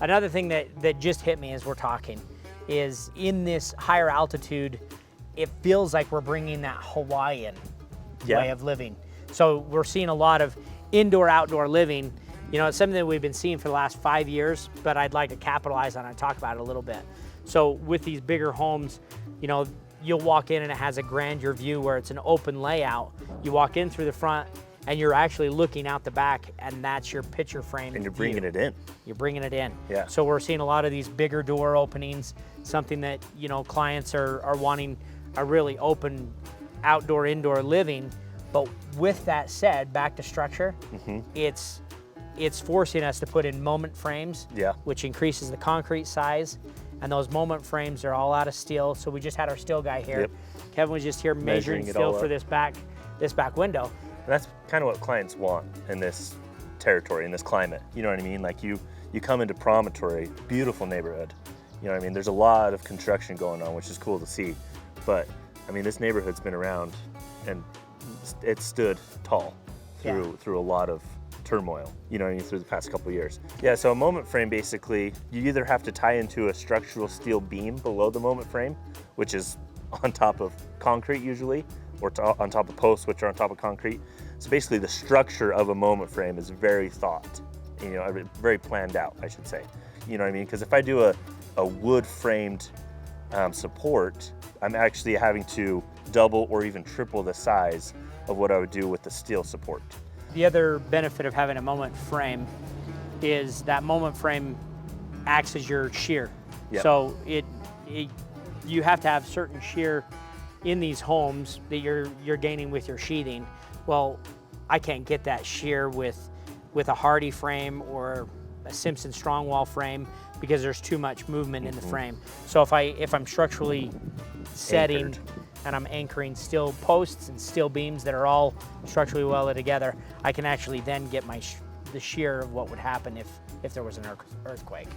Another thing that just hit me as we're talking is in this higher altitude, it feels like we're bringing that Hawaiian way of living. So we're seeing a lot of indoor, outdoor living. You know, it's something that we've been seeing for the last 5 years, but I'd like to capitalize on it and talk about it a little bit. So with these bigger homes, you know, you'll walk in and it has a grandeur view where it's an open layout. You walk in through the front and you're actually looking out the back, and that's your picture frame. And you're bringing it in. You're bringing it in. Yeah. So we're seeing a lot of these bigger door openings, something that, you know, clients are wanting a really open outdoor, indoor living. But with that said, back to structure, it's forcing us to put in moment frames, which increases the concrete size. And those moment frames are all out of steel. So we just had our steel guy here. Kevin was just here measuring steel for this back window. And that's kind of what clients want in this territory, in this climate. You know what I mean? Like you come into Promontory, beautiful neighborhood. You know what I mean? There's a lot of construction going on, which is cool to see. But I mean, this neighborhood's been around and it stood tall through a lot of turmoil, you know what I mean, through the past couple of years. Yeah, so a moment frame, basically, you either have to tie into a structural steel beam below the moment frame, which is on top of concrete usually, or on top of posts, which are on top of concrete. So basically the structure of a moment frame is very thought, you know, very planned out, I should say. You know what I mean? Because if I do a wood framed support, I'm actually having to double or even triple the size of what I would do with the steel support. The other benefit of having a moment frame is that moment frame acts as your shear. So you have to have certain shear in these homes that you're gaining with your sheathing. Well, I can't get that shear with a Hardy frame or a Simpson Strongwall frame because there's too much movement in the frame. So if I'm structurally setting and I'm anchoring steel posts and steel beams that are all structurally welded together, I can actually then get the shear of what would happen if there was an earthquake.